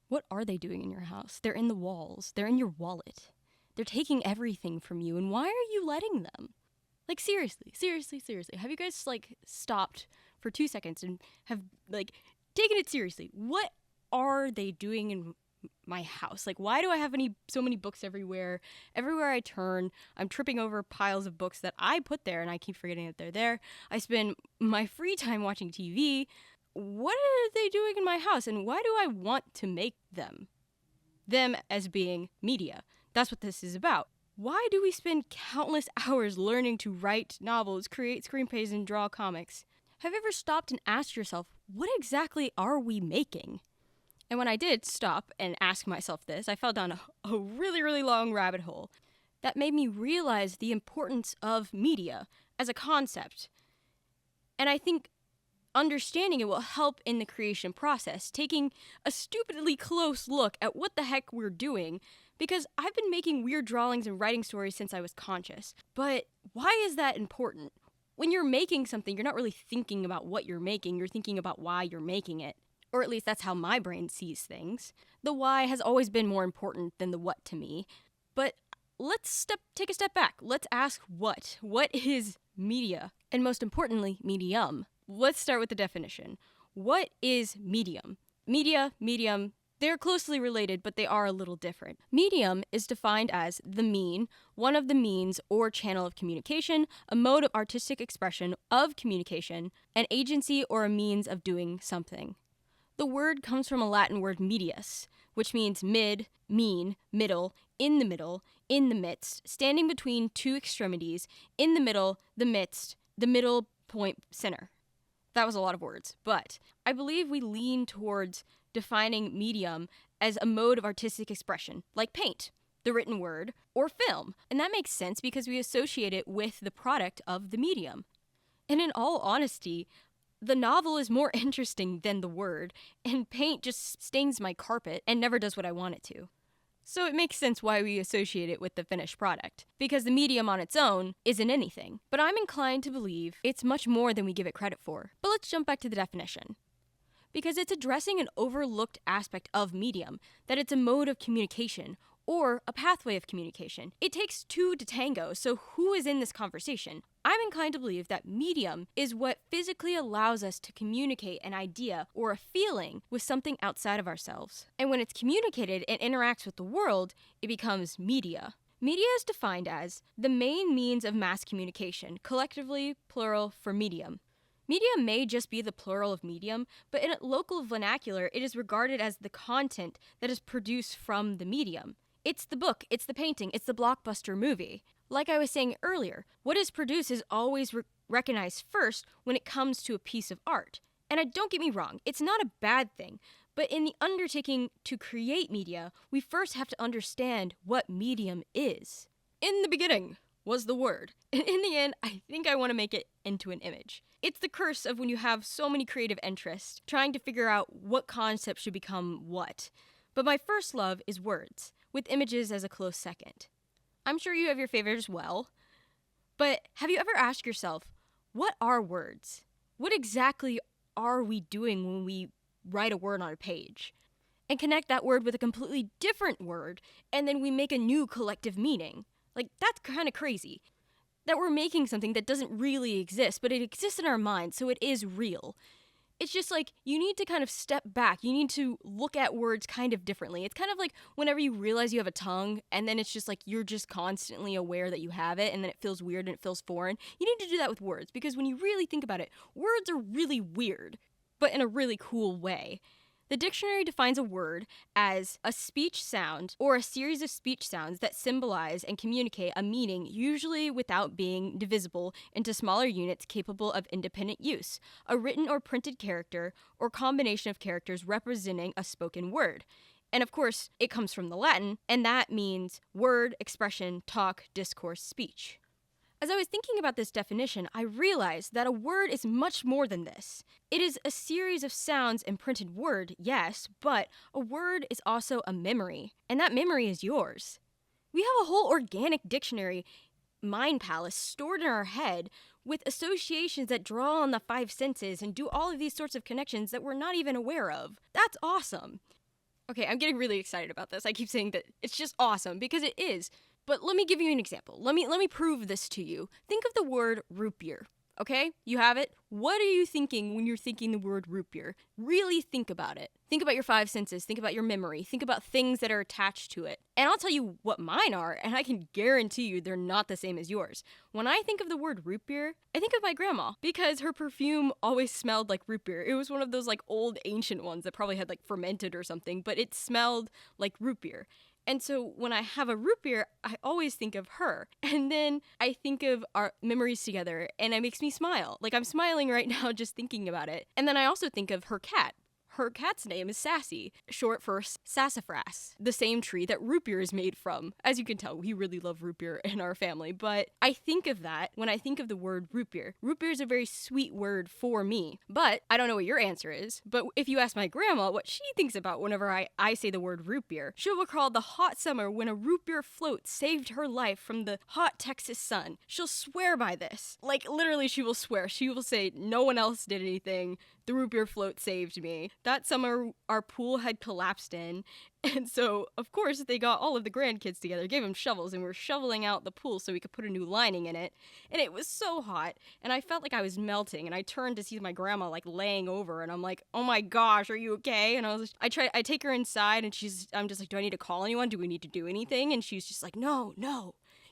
What are they doing in your house? They're in the walls. They're in your wallet. They're taking everything from you, and why are you letting them? Like, seriously. Have you guys, like, stopped for 2 seconds and have, like, taken it seriously? What are they doing in my house? Like, why do I have so many books everywhere? Everywhere I turn, I'm tripping over piles of books that I put there, and I keep forgetting that they're there. I spend my free time watching TV. What are they doing in my house, and why do I want to make them? Them as being media. That's what this is about. Why do we spend countless hours learning to write novels, create screenplays, and draw comics? Have you ever stopped and asked yourself, what exactly are we making? And when I did stop and ask myself this, I fell down a really, really long rabbit hole that made me realize the importance of media as a concept. And I think understanding it will help in the creation process, taking a stupidly close look at what the heck we're doing, because I've been making weird drawings and writing stories since I was conscious. But why is that important? When you're making something, you're not really thinking about what you're making, you're thinking about why you're making it. Or at least that's how my brain sees things. The why has always been more important than the what to me. But let's take a step back. Let's ask what. What is media? And most importantly, medium. Let's start with the definition. What is medium? Media, medium, they're closely related, but they are a little different. Medium is defined as the mean, one of the means or channel of communication, a mode of artistic expression of communication, an agency or a means of doing something. The word comes from a Latin word medius, which means mid, mean, middle, in the midst, standing between two extremities, in the middle, the midst, the middle point center. That was a lot of words, but I believe we lean towards defining medium as a mode of artistic expression, like paint, the written word, or film. And that makes sense because we associate it with the product of the medium. And in all honesty, the novel is more interesting than the word, and paint just stains my carpet and never does what I want it to. So it makes sense why we associate it with the finished product, because the medium on its own isn't anything. But I'm inclined to believe it's much more than we give it credit for. But let's jump back to the definition. Because it's addressing an overlooked aspect of medium, that it's a mode of communication, or a pathway of communication. It takes two to tango, so who is in this conversation? I'm inclined to believe that medium is what physically allows us to communicate an idea or a feeling with something outside of ourselves. And when it's communicated and interacts with the world, it becomes media. Media is defined as the main means of mass communication, collectively plural for medium. Media may just be the plural of medium, but in a local vernacular, it is regarded as the content that is produced from the medium. It's the book, it's the painting, it's the blockbuster movie. Like I was saying earlier, what is produced is always recognized first when it comes to a piece of art. And don't get me wrong, it's not a bad thing, but in the undertaking to create media, we first have to understand what medium is. In the beginning was the word, and in the end, I think I want to make it into an image. It's the curse of when you have so many creative interests, trying to figure out what concept should become what. But my first love is words, with images as a close second. I'm sure you have your favorite as well, but have you ever asked yourself, what are words? What exactly are we doing when we write a word on a page? And connect that word with a completely different word, and then we make a new collective meaning. Like, that's kind of crazy. That we're making something that doesn't really exist, but it exists in our mind, so it is real. It's just like, you need to kind of step back. You need to look at words kind of differently. It's kind of like whenever you realize you have a tongue, and then it's just like you're just constantly aware that you have it, and then it feels weird and it feels foreign. You need to do that with words, because when you really think about it, words are really weird, but in a really cool way. The dictionary defines a word as a speech sound or a series of speech sounds that symbolize and communicate a meaning, usually without being divisible into smaller units capable of independent use, a written or printed character or combination of characters representing a spoken word. And of course, it comes from the Latin, and that means word, expression, talk, discourse, speech. As I was thinking about this definition, I realized that a word is much more than this. It is a series of sounds and printed word, yes, but a word is also a memory, and that memory is yours. We have a whole organic dictionary, mind palace, stored in our head with associations that draw on the five senses and do all of these sorts of connections that we're not even aware of. That's awesome. Okay, I'm getting really excited about this. I keep saying that it's just awesome because it is. But let me give you an example. Let me prove this to you. Think of the word root beer. Okay? You have it? What are you thinking when you're thinking the word root beer? Really think about it. Think about your five senses. Think about your memory. Think about things that are attached to it. And I'll tell you what mine are, and I can guarantee you they're not the same as yours. When I think of the word root beer, I think of my grandma because her perfume always smelled like root beer. It was one of those like old ancient ones that probably had like fermented or something, but it smelled like root beer. And so when I have a root beer, I always think of her. And then I think of our memories together and it makes me smile. Like I'm smiling right now just thinking about it. And then I also think of her cat. Her cat's name is Sassy, short for sassafras, the same tree that root beer is made from. As you can tell, we really love root beer in our family, but I think of that when I think of the word root beer. Root beer is a very sweet word for me, but I don't know what your answer is. But if you ask my grandma what she thinks about whenever I say the word root beer, she'll recall the hot summer when a root beer float saved her life from the hot Texas sun. She'll swear by this. Like literally she will swear. She will say no one else did anything. The root beer float saved me. That summer, our pool had collapsed in, and so, of course, they got all of the grandkids together, gave them shovels, and we were shoveling out the pool so we could put a new lining in it, and it was so hot, and I felt like I was melting, and I turned to see my grandma, like, laying over, and I'm like, oh my gosh, are you okay? And I take her inside, and I'm just like, do I need to call anyone? Do we need to do anything? And she's just like, no.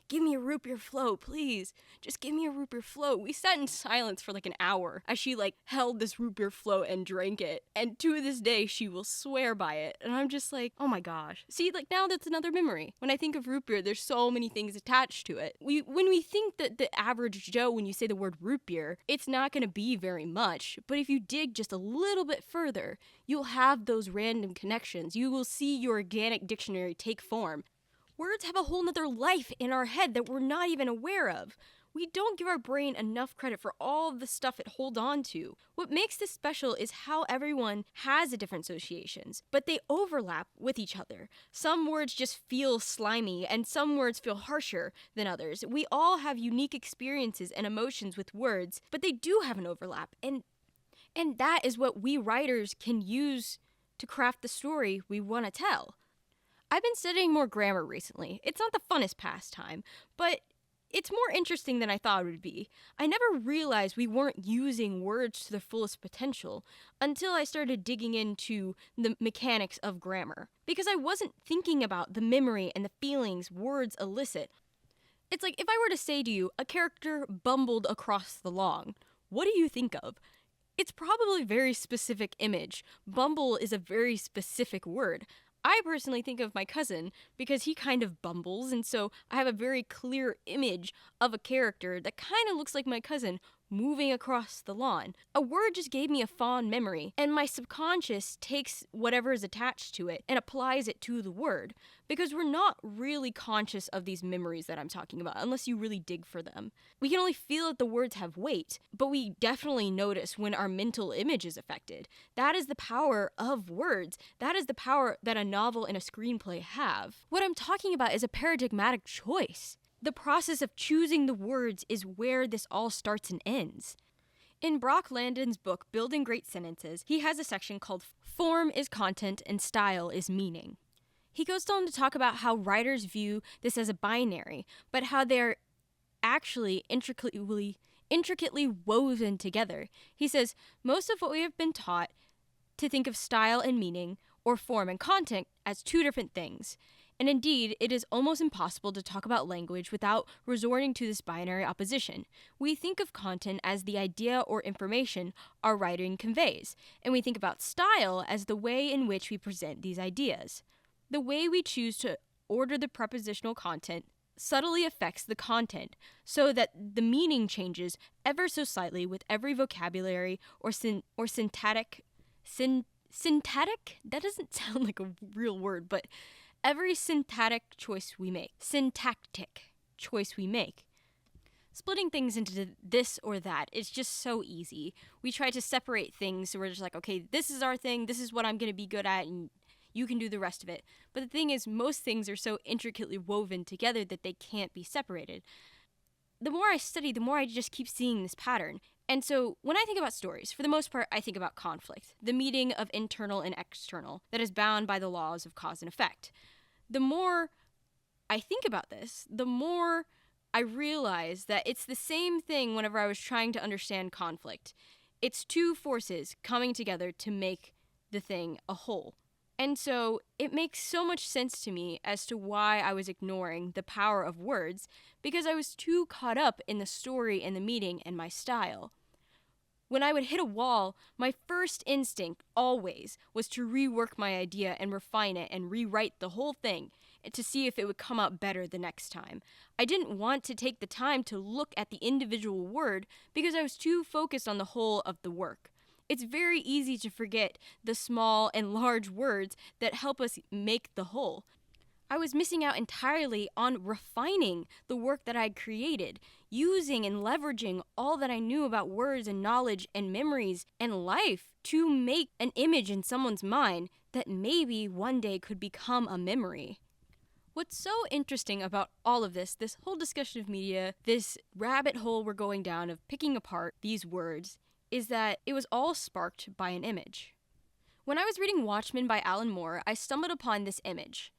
Give me a root beer float, please. Just give me a root beer float. We sat in silence for like an hour as she like held this root beer float and drank it. And to this day, she will swear by it. And I'm just like, oh my gosh. See, like now that's another memory. When I think of root beer, there's so many things attached to it. When we think that the average Joe, when you say the word root beer, it's not going to be very much. But if you dig just a little bit further, you'll have those random connections. You will see your organic dictionary take form. Words have a whole nother life in our head that we're not even aware of. We don't give our brain enough credit for all of the stuff it holds on to. What makes this special is how everyone has the different associations, but they overlap with each other. Some words just feel slimy, and some words feel harsher than others. We all have unique experiences and emotions with words, but they do have an overlap, and that is what we writers can use to craft the story we want to tell. I've been studying more grammar recently. It's not the funnest pastime, but it's more interesting than I thought it would be. I never realized we weren't using words to their fullest potential until I started digging into the mechanics of grammar. Because I wasn't thinking about the memory and the feelings words elicit. It's like if I were to say to you, a character bumbled across the lawn, what do you think of? It's probably a very specific image. Bumble is a very specific word. I personally think of my cousin because he kind of bumbles, and so I have a very clear image of a character that kind of looks like my cousin moving across the lawn. A word just gave me a fond memory, and my subconscious takes whatever is attached to it and applies it to the word, because we're not really conscious of these memories that I'm talking about unless you really dig for them. We can only feel that the words have weight, but we definitely notice when our mental image is affected. That is the power of words. That is the power that a novel and a screenplay have. What I'm talking about is a paradigmatic choice. The process of choosing the words is where this all starts and ends. In Brock Landon's book, Building Great Sentences, he has a section called Form is Content and Style is Meaning. He goes on to talk about how writers view this as a binary, but how they're actually intricately woven together. He says, most of what we have been taught to think of style and meaning, or form and content, as two different things. And indeed, it is almost impossible to talk about language without resorting to this binary opposition. We think of content as the idea or information our writing conveys, and we think about style as the way in which we present these ideas. The way we choose to order the prepositional content subtly affects the content, so that the meaning changes ever so slightly with every vocabulary or syntactic? That doesn't sound like a real word, but every syntactic choice we make. Splitting things into this or that is just so easy. We try to separate things, so we're just like, okay, this is our thing, this is what I'm going to be good at, and you can do the rest of it. But the thing is, most things are so intricately woven together that they can't be separated. The more I study, the more I just keep seeing this pattern. And so when I think about stories, for the most part, I think about conflict, the meeting of internal and external that is bound by the laws of cause and effect. The more I think about this, the more I realize that it's the same thing whenever I was trying to understand conflict. It's two forces coming together to make the thing a whole. And so it makes so much sense to me as to why I was ignoring the power of words, because I was too caught up in the story and the meeting and my style. When I would hit a wall, my first instinct always was to rework my idea and refine it and rewrite the whole thing to see if it would come out better the next time. I didn't want to take the time to look at the individual word because I was too focused on the whole of the work. It's very easy to forget the small and large words that help us make the whole. I was missing out entirely on refining the work that I'd created, using and leveraging all that I knew about words and knowledge and memories and life to make an image in someone's mind that maybe one day could become a memory. What's so interesting about all of this whole discussion of media, this rabbit hole we're going down of picking apart these words, is that it was all sparked by an image. When I was reading Watchmen by Alan Moore, I stumbled upon this image,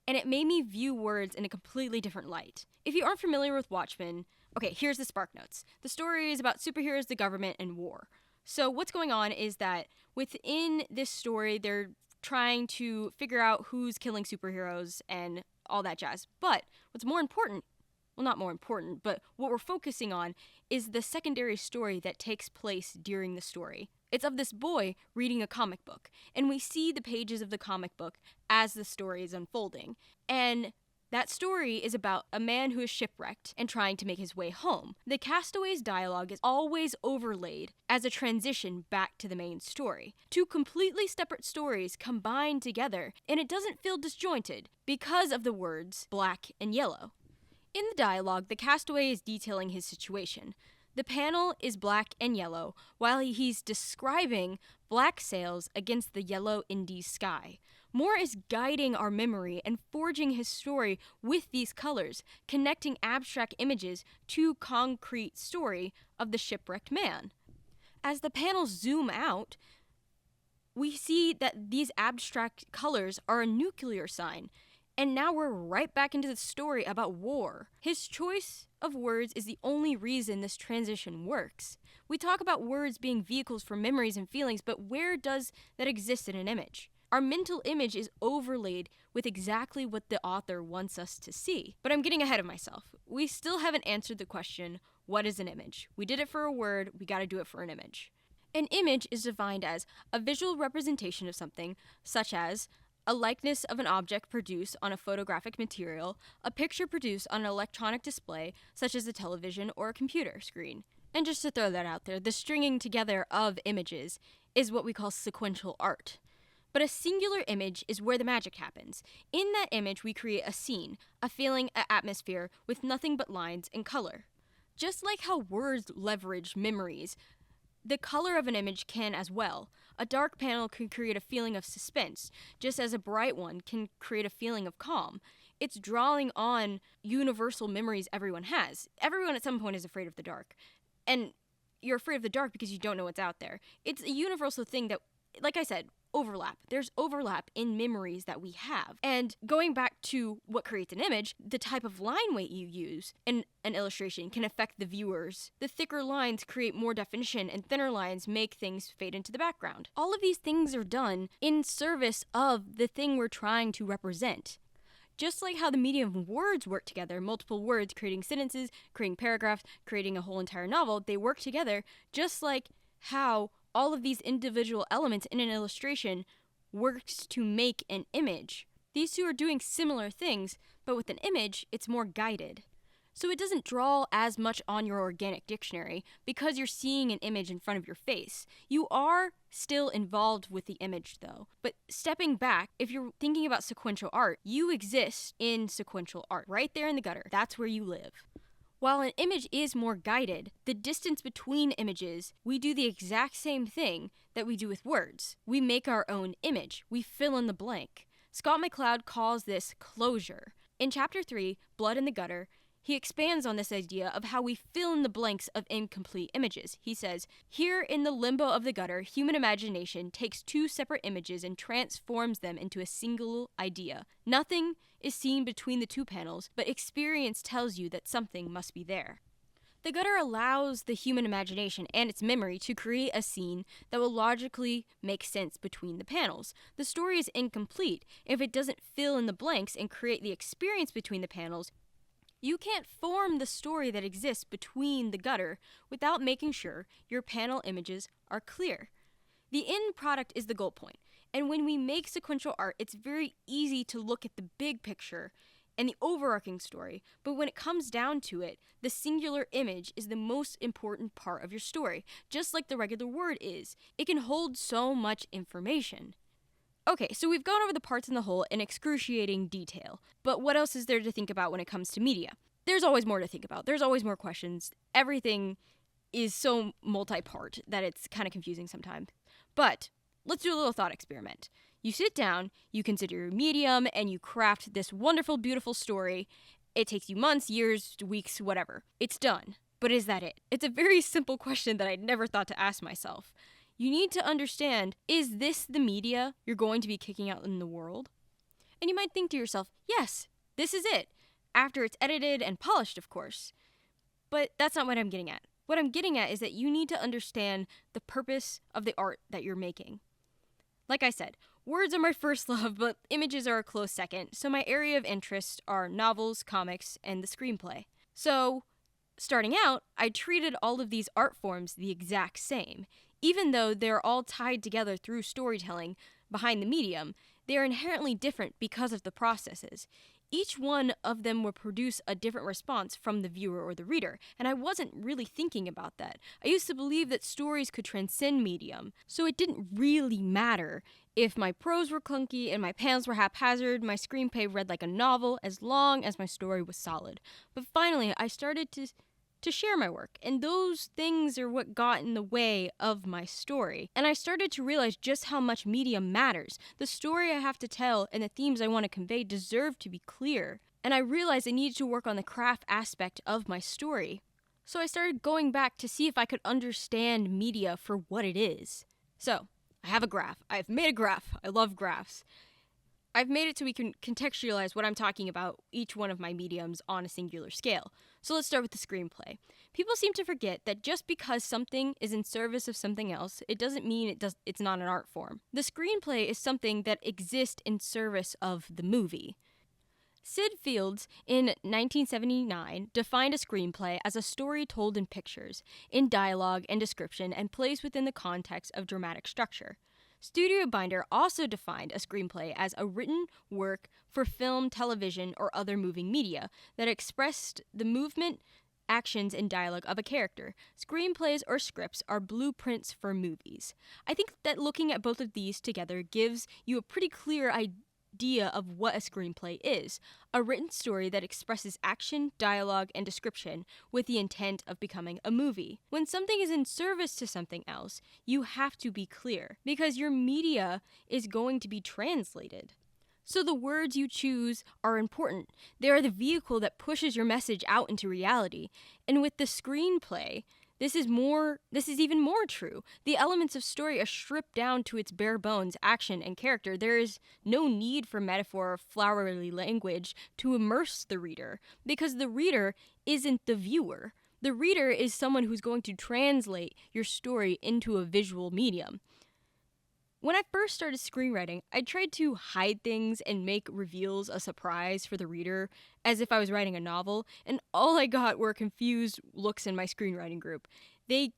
and it made me view words in a completely different light. If you aren't familiar with Watchmen, okay, here's the spark notes. The story is about superheroes, the government, and war. So what's going on is that within this story, they're trying to figure out who's killing superheroes and all that jazz. But what's more important, well, not more important, but what we're focusing on is the secondary story that takes place during the story. It's of this boy reading a comic book, and we see the pages of the comic book as the story is unfolding. And that story is about a man who is shipwrecked and trying to make his way home. The castaway's dialogue is always overlaid as a transition back to the main story. Two completely separate stories combined together, and it doesn't feel disjointed because of the words black and yellow. In the dialogue, the castaway is detailing his situation. The panel is black and yellow, while he's describing black sails against the yellow Indies sky. Moore is guiding our memory and forging his story with these colors, connecting abstract images to concrete story of the shipwrecked man. As the panels zoom out, we see that these abstract colors are a nuclear sign. And now we're right back into the story about war. His choice of words is the only reason this transition works. We talk about words being vehicles for memories and feelings, but where does that exist in an image? Our mental image is overlaid with exactly what the author wants us to see. But I'm getting ahead of myself. We still haven't answered the question, what is an image? We did it for a word, we gotta do it for an image. An image is defined as a visual representation of something, such as a likeness of an object produced on a photographic material, a picture produced on an electronic display, such as a television or a computer screen. And just to throw that out there, the stringing together of images is what we call sequential art. But a singular image is where the magic happens. In that image, we create a scene, a feeling, an atmosphere with nothing but lines and color. Just like how words leverage memories, the color of an image can as well. A dark panel can create a feeling of suspense, just as a bright one can create a feeling of calm. It's drawing on universal memories everyone has. Everyone at some point is afraid of the dark. And you're afraid of the dark because you don't know what's out there. It's a universal thing that, like I said, overlap. There's overlap in memories that we have. And going back to what creates an image, the type of line weight you use in an illustration can affect the viewers. The thicker lines create more definition, and thinner lines make things fade into the background. All of these things are done in service of the thing we're trying to represent. Just like how the medium of words work together, multiple words creating sentences, creating paragraphs, creating a whole entire novel, they work together just like how all of these individual elements in an illustration works to make an image. These two are doing similar things, but with an image, it's more guided. So it doesn't draw as much on your organic dictionary because you're seeing an image in front of your face. You are still involved with the image though. But stepping back, if you're thinking about sequential art, you exist in sequential art, right there in the gutter. That's where you live. While an image is more guided, the distance between images, we do the exact same thing that we do with words. We make our own image. We fill in the blank. Scott McCloud calls this closure. In chapter 3, Blood in the Gutter, he expands on this idea of how we fill in the blanks of incomplete images. He says, "Here in the limbo of the gutter, human imagination takes two separate images and transforms them into a single idea. Nothing is seen between the two panels, but experience tells you that something must be there." The gutter allows the human imagination and its memory to create a scene that will logically make sense between the panels. The story is incomplete if it doesn't fill in the blanks and create the experience between the panels. You can't form the story that exists between the gutter without making sure your panel images are clear. The end product is the goal point, and when we make sequential art, it's very easy to look at the big picture and the overarching story, but when it comes down to it, the singular image is the most important part of your story, just like the regular word is. It can hold so much information. Okay, so we've gone over the parts in the whole in excruciating detail, but what else is there to think about when it comes to media? There's always more to think about. There's always more questions. Everything is so multi-part that it's kind of confusing sometimes. But let's do a little thought experiment. You sit down, you consider your medium, and you craft this wonderful, beautiful story. It takes you months, years, weeks, whatever. It's done. But is that it? It's a very simple question that I'd never thought to ask myself. You need to understand, is this the media you're going to be kicking out in the world? And you might think to yourself, yes, this is it. After it's edited and polished, of course. But that's not what I'm getting at. What I'm getting at is that you need to understand the purpose of the art that you're making. Like I said, words are my first love, but images are a close second, so my area of interest are novels, comics, and the screenplay. So, starting out, I treated all of these art forms the exact same. Even though they're all tied together through storytelling behind the medium, they are inherently different because of the processes. Each one of them will produce a different response from the viewer or the reader, and I wasn't really thinking about that. I used to believe that stories could transcend medium, so it didn't really matter if my prose were clunky and my panels were haphazard, my screenplay read like a novel, as long as my story was solid. But finally, I started to share my work, and those things are what got in the way of my story. And I started to realize just how much medium matters. The story I have to tell and the themes I want to convey deserve to be clear. And I realized I needed to work on the craft aspect of my story. So I started going back to see if I could understand media for what it is. So, I have a graph. I've made a graph. I love graphs. I've made it so we can contextualize what I'm talking about, each one of my mediums, on a singular scale. So let's start with the screenplay. People seem to forget that just because something is in service of something else, it doesn't mean it's not an art form. The screenplay is something that exists in service of the movie. Sid Fields, in 1979, defined a screenplay as a story told in pictures, in dialogue and description, and placed within the context of dramatic structure. Studio Binder also defined a screenplay as a written work for film, television, or other moving media that expressed the movement, actions, and dialogue of a character. Screenplays or scripts are blueprints for movies. I think that looking at both of these together gives you a pretty clear idea of what a screenplay is. A written story that expresses action, dialogue, and description with the intent of becoming a movie. When something is in service to something else, you have to be clear, because your media is going to be translated. So the words you choose are important. They are the vehicle that pushes your message out into reality. And with the screenplay, this is even more true. The elements of story are stripped down to its bare bones, action, and character. There is no need for metaphor or flowery language to immerse the reader, because the reader isn't the viewer. The reader is someone who's going to translate your story into a visual medium. When I first started screenwriting, I tried to hide things and make reveals a surprise for the reader, as if I was writing a novel, and all I got were confused looks in my screenwriting group. They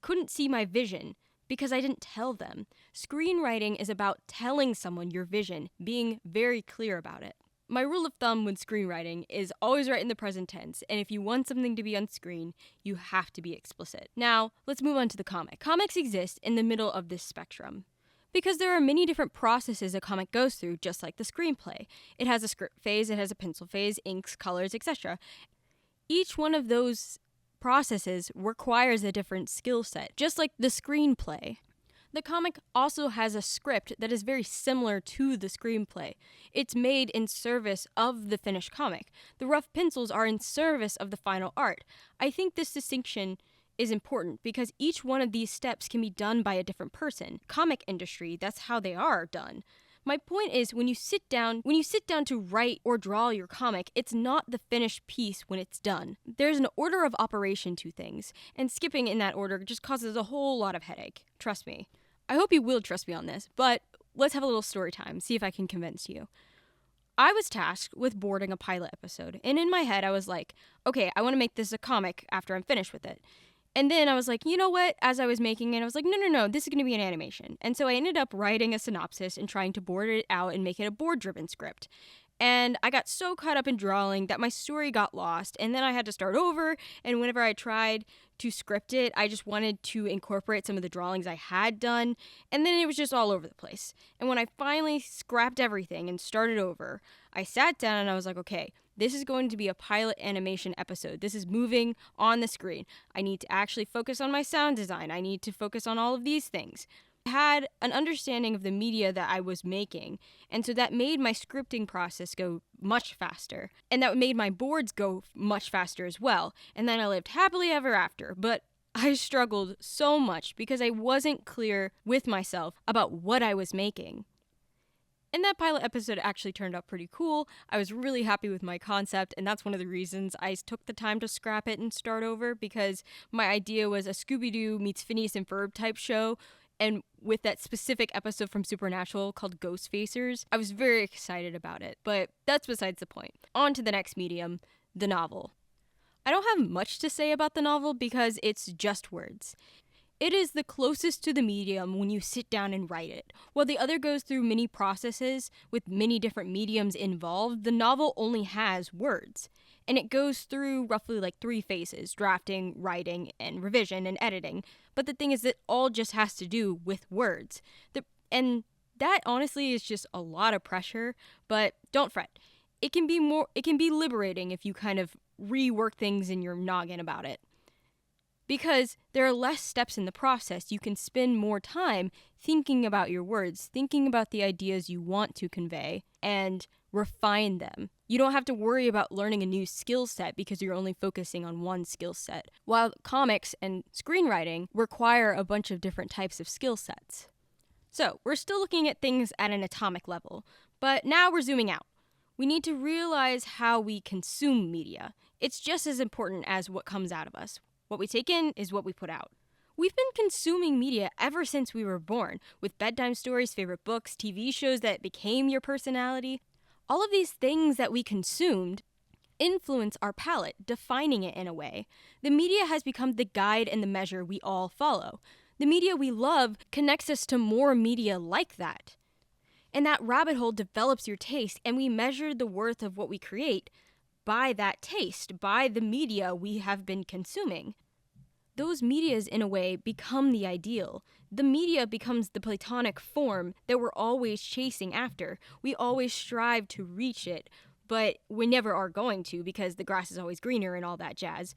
couldn't see my vision because I didn't tell them. Screenwriting is about telling someone your vision, being very clear about it. My rule of thumb when screenwriting is always write in the present tense, and if you want something to be on screen, you have to be explicit. Now, let's move on to the comic. Comics exist in the middle of this spectrum, because there are many different processes a comic goes through, just like the screenplay. It has a script phase, it has a pencil phase, inks, colors, etc. Each one of those processes requires a different skill set, just like the screenplay. The comic also has a script that is very similar to the screenplay. It's made in service of the finished comic. The rough pencils are in service of the final art. I think this distinction is important because each one of these steps can be done by a different person. Comic industry, that's how they are done. My point is, when you sit down to write or draw your comic, it's not the finished piece when it's done. There's an order of operation to things, and skipping in that order just causes a whole lot of headache. Trust me. I hope you will trust me on this, but let's have a little story time, see if I can convince you. I was tasked with boarding a pilot episode, and in my head I was like, okay, I want to make this a comic after I'm finished with it. And then I was like, you know what? As I was making it, I was like, no, this is going to be an animation. And so I ended up writing a synopsis and trying to board it out and make it a board-driven script. And I got so caught up in drawing that my story got lost, and then I had to start over, and whenever I tried to script it, I just wanted to incorporate some of the drawings I had done, and then it was just all over the place. And when I finally scrapped everything and started over, I sat down and I was like, okay, this is going to be a pilot animation episode. This is moving on the screen. I need to actually focus on my sound design. I need to focus on all of these things. I had an understanding of the media that I was making, and so that made my scripting process go much faster, and that made my boards go much faster as well. And then I lived happily ever after, but I struggled so much because I wasn't clear with myself about what I was making. And that pilot episode actually turned out pretty cool. I was really happy with my concept, and that's one of the reasons I took the time to scrap it and start over, because my idea was a Scooby-Doo meets Phineas and Ferb type show, and with that specific episode from Supernatural called Ghost Facers, I was very excited about it, but that's besides the point. On to the next medium, the novel. I don't have much to say about the novel because it's just words. It is the closest to the medium when you sit down and write it. While the other goes through many processes with many different mediums involved, the novel only has words. And it goes through roughly like 3 phases: drafting, writing, and revision and editing. But the thing is that all just has to do with words. And that honestly is just a lot of pressure, but don't fret. It can be liberating if you kind of rework things in your noggin about it. Because there are less steps in the process, you can spend more time thinking about your words, thinking about the ideas you want to convey, and refine them. You don't have to worry about learning a new skill set because you're only focusing on one skill set, while comics and screenwriting require a bunch of different types of skill sets. So, we're still looking at things at an atomic level, but now we're zooming out. We need to realize how we consume media. It's just as important as what comes out of us. What we take in is what we put out. We've been consuming media ever since we were born, with bedtime stories, favorite books, TV shows that became your personality. All of these things that we consumed influence our palate, defining it in a way. The media has become the guide and the measure we all follow. The media we love connects us to more media like that. And that rabbit hole develops your taste, and we measure the worth of what we create by that taste, by the media we have been consuming. Those medias, in a way, become the ideal. The media becomes the platonic form that we're always chasing after. We always strive to reach it, but we never are going to because the grass is always greener and all that jazz.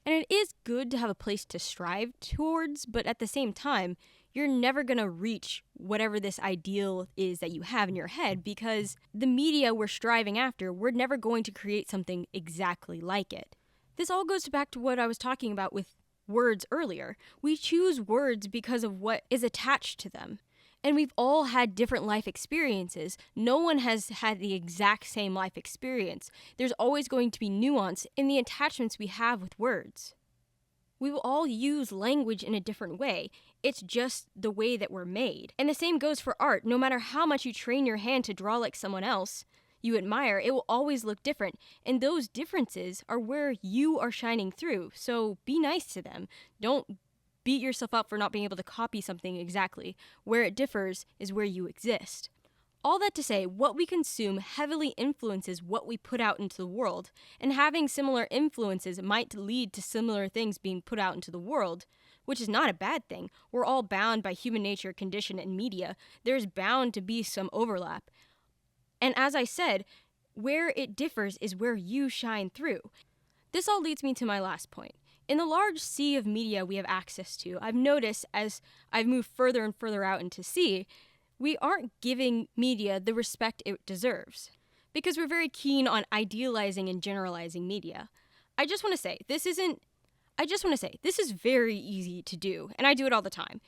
And it is good to have a place to strive towards, but at the same time, you're never going to reach whatever this ideal is that you have in your head, because the media we're striving after, we're never going to create something exactly like it. This all goes back to what I was talking about with words earlier. We choose words because of what is attached to them. And we've all had different life experiences. No one has had the exact same life experience. There's always going to be nuance in the attachments we have with words. We will all use language in a different way. It's just the way that we're made. And the same goes for art. No matter how much you train your hand to draw like someone else you admire, it will always look different. And those differences are where you are shining through. So be nice to them. Don't beat yourself up for not being able to copy something exactly. Where it differs is where you exist. All that to say, what we consume heavily influences what we put out into the world, and having similar influences might lead to similar things being put out into the world, which is not a bad thing. We're all bound by human nature, condition, and media. There's bound to be some overlap. And as I said, where it differs is where you shine through. This all leads me to my last point. In the large sea of media we have access to, I've noticed as I've moved further and further out into sea, we aren't giving media the respect it deserves because we're very keen on idealizing and generalizing media. I just want to say, this is very easy to do, and I do it all the time.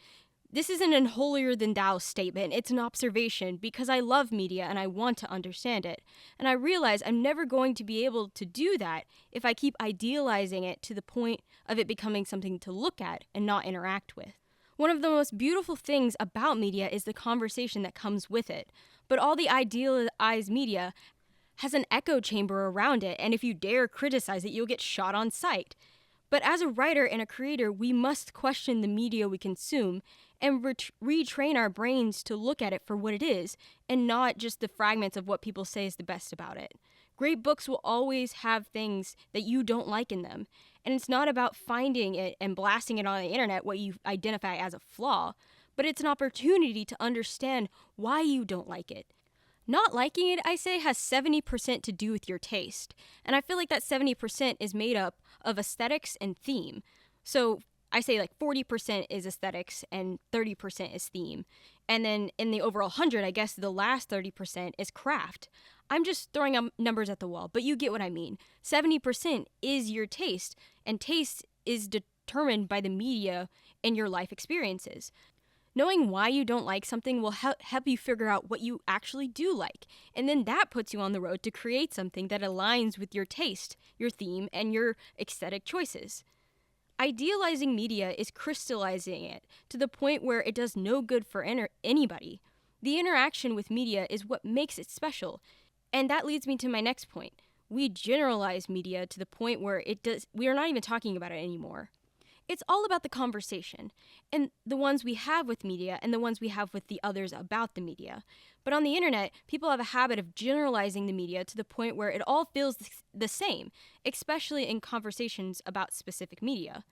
This isn't an holier-than-thou statement. It's an observation because I love media and I want to understand it. And I realize I'm never going to be able to do that if I keep idealizing it to the point of it becoming something to look at and not interact with. One of the most beautiful things about media is the conversation that comes with it. But all the idealized media has an echo chamber around it, and if you dare criticize it, you'll get shot on sight. But as a writer and a creator, we must question the media we consume and retrain our brains to look at it for what it is and not just the fragments of what people say is the best about it. Great books will always have things that you don't like in them. And it's not about finding it and blasting it on the internet what you identify as a flaw, but it's an opportunity to understand why you don't like it. Not liking it, I say, has 70% to do with your taste. And I feel like that 70% is made up of aesthetics and theme. So I say like 40% is aesthetics and 30% is theme. And then in the overall 100, I guess the last 30% is craft. I'm just throwing up numbers at the wall, but you get what I mean. 70% is your taste, and taste is determined by the media and your life experiences. Knowing why you don't like something will help you figure out what you actually do like, and then that puts you on the road to create something that aligns with your taste, your theme, and your aesthetic choices. Idealizing media is crystallizing it to the point where it does no good for anybody. The interaction with media is what makes it special, and that leads me to my next point. We generalize media to the point where we are not even talking about it anymore. It's all about the conversation, and the ones we have with media and the ones we have with the others about the media. But on the internet, people have a habit of generalizing the media to the point where it all feels the same, especially in conversations about specific media.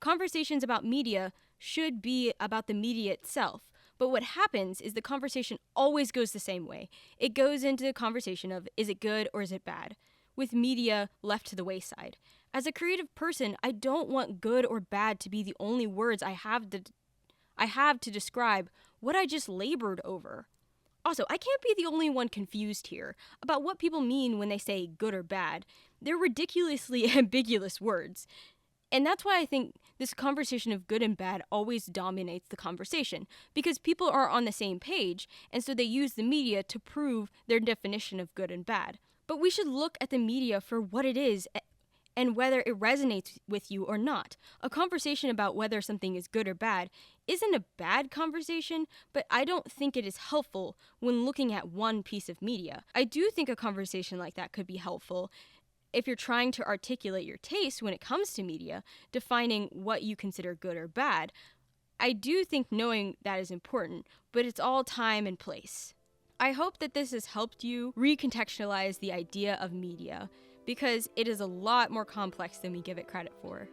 Conversations about media should be about the media itself, but what happens is the conversation always goes the same way. It goes into the conversation of, is it good or is it bad? With media left to the wayside. As a creative person, I don't want good or bad to be the only words I have to describe what I just labored over. Also, I can't be the only one confused here about what people mean when they say good or bad. They're ridiculously ambiguous words. And that's why I think this conversation of good and bad always dominates the conversation, because people are on the same page, and so they use the media to prove their definition of good and bad. But we should look at the media for what it is and whether it resonates with you or not. A conversation about whether something is good or bad isn't a bad conversation, but I don't think it is helpful when looking at one piece of media. I do think a conversation like that could be helpful if you're trying to articulate your taste when it comes to media, defining what you consider good or bad. I do think knowing that is important, but it's all time and place. I hope that this has helped you recontextualize the idea of media, because it is a lot more complex than we give it credit for.